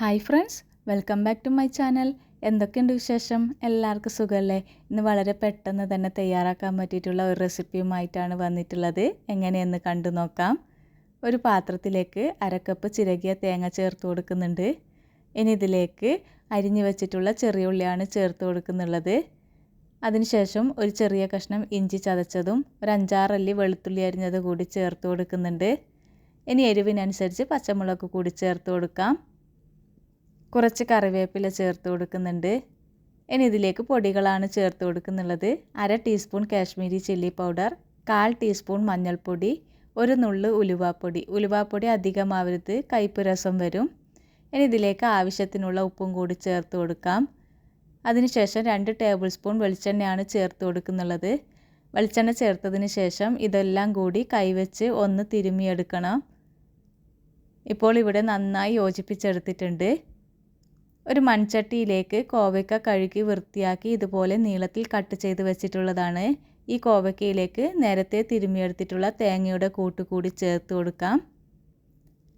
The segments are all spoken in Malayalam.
Hi friends, welcome back to my channel. എന്തൊക്കെയുണ്ട് വിശേഷം? എല്ലാവർക്കും സുഖമല്ലേ? ഇന്ന് വളരെ പെട്ടെന്ന് തന്നെ തയ്യാറാക്കാൻ പറ്റിയിട്ടുള്ള ഒരു റെസിപ്പിയുമായിട്ടാണ് വന്നിട്ടുള്ളത്. എങ്ങനെയെന്ന് കണ്ടു നോക്കാം. ഒരു പാത്രത്തിലേക്ക് അരക്കപ്പ് ചിരകിയ തേങ്ങ ചേർത്ത് കൊടുക്കുന്നുണ്ട്. ഇനി ഇതിലേക്ക് അരിഞ്ഞു വെച്ചിട്ടുള്ള ചെറിയ ഉള്ളിയാണ് ചേർത്ത് കൊടുക്കുന്നുള്ളത്. അതിനുശേഷം ഒരു ചെറിയ കഷ്ണം ഇഞ്ചി ചതച്ചതും ഒരു 5-6 അല്ലി വെളുത്തുള്ളി അരിഞ്ഞത് കൂടി ചേർത്ത് കൊടുക്കുന്നുണ്ട്. ഇനി എരിവിനനുസരിച്ച് പച്ചമുളക് കൂടി ചേർത്ത് കൊടുക്കാം. കുറച്ച് കറിവേപ്പില ചേർത്ത് കൊടുക്കുന്നുണ്ട്. ഇനി ഇതിലേക്ക് പൊടികളാണ് ചേർത്ത് കൊടുക്കുന്നുള്ളത്. 1/2 teaspoon Kashmiri chilli powder, 1/4 teaspoon മഞ്ഞൾപ്പൊടി, ഒരു നുള്ള് ഉലുവാപ്പൊടി. ഉലുവാപ്പൊടി അധികമാവരുത്, കയ്പ്പ് രസം വരും. ഇനി ഇതിലേക്ക് ആവശ്യത്തിനുള്ള ഉപ്പും കൂടി ചേർത്ത് കൊടുക്കാം. അതിനുശേഷം 2 ടേബിൾ സ്പൂൺ വെളിച്ചെണ്ണയാണ് ചേർത്ത് കൊടുക്കുന്നുള്ളത്. വെളിച്ചെണ്ണ ചേർത്തതിന് ശേഷം ഇതെല്ലാം കൂടി കൈവച്ച് ഒന്ന് തിരുമ്മിയെടുക്കണം. ഇപ്പോൾ ഇവിടെ നന്നായി യോജിപ്പിച്ചെടുത്തിട്ടുണ്ട്. ഒരു മൺചട്ടിയിലേക്ക് കോവയ്ക്ക കഴുകി വൃത്തിയാക്കി ഇതുപോലെ നീളത്തിൽ കട്ട് ചെയ്ത് വെച്ചിട്ടുള്ളതാണ്. ഈ കോവയ്ക്കയിലേക്ക് നേരത്തെ തിരുമ്മിയെടുത്തിട്ടുള്ള തേങ്ങയുടെ കൂട്ടുകൂടി ചേർത്ത് കൊടുക്കാം.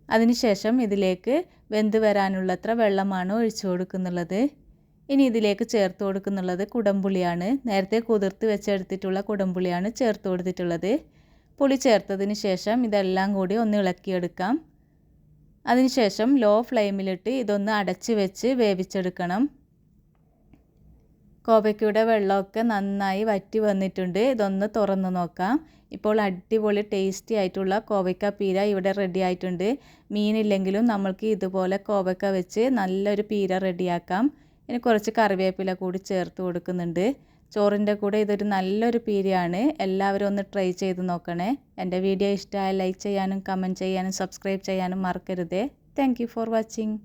അതിനുശേഷം ഇതിലേക്ക് വെന്ത് വരാനുള്ളത്ര വെള്ളമാണ് ഒഴിച്ചു കൊടുക്കുന്നുള്ളത്. ഇനി ഇതിലേക്ക് ചേർത്ത് കൊടുക്കുന്നുള്ളത് കുടംപുളിയാണ്. നേരത്തെ കുതിർത്ത് വെച്ചെടുത്തിട്ടുള്ള കുടംപുളിയാണ് ചേർത്ത് കൊടുത്തിട്ടുള്ളത്. പുളി ചേർത്തതിന് ശേഷം ഇതെല്ലാം കൂടി ഒന്ന് ഇളക്കിയെടുക്കാം. അതിനുശേഷം ലോ ഫ്ലെയിമിലിട്ട് ഇതൊന്ന് അടച്ച് വെച്ച് വേവിച്ചെടുക്കണം. കോവയ്ക്കയുടെ വെള്ളമൊക്കെ നന്നായി വറ്റി വന്നിട്ടുണ്ട്. ഇതൊന്ന് തുറന്ന് നോക്കാം. ഇപ്പോൾ അടിപൊളി ടേസ്റ്റി ആയിട്ടുള്ള കോവയ്ക്ക പീര ഇവിടെ റെഡി ആയിട്ടുണ്ട്. മീനില്ലെങ്കിലും നമ്മൾക്ക് ഇതുപോലെ കോവയ്ക്ക വെച്ച് നല്ലൊരു പീര റെഡിയാക്കാം. ഇനി കുറച്ച് കറിവേപ്പില കൂടി ചേർത്ത് കൊടുക്കുന്നുണ്ട്. ചോറിൻ്റെ കൂടെ ഇതൊരു നല്ലൊരു പീരയാണ്. എല്ലാവരും ഒന്ന് ട്രൈ ചെയ്ത് നോക്കണേ. എൻ്റെ വീഡിയോ ഇഷ്ടമായ ലൈക്ക് ചെയ്യാനും കമൻറ്റ് ചെയ്യാനും സബ്സ്ക്രൈബ് ചെയ്യാനും മറക്കരുതേ. Thank you for watching.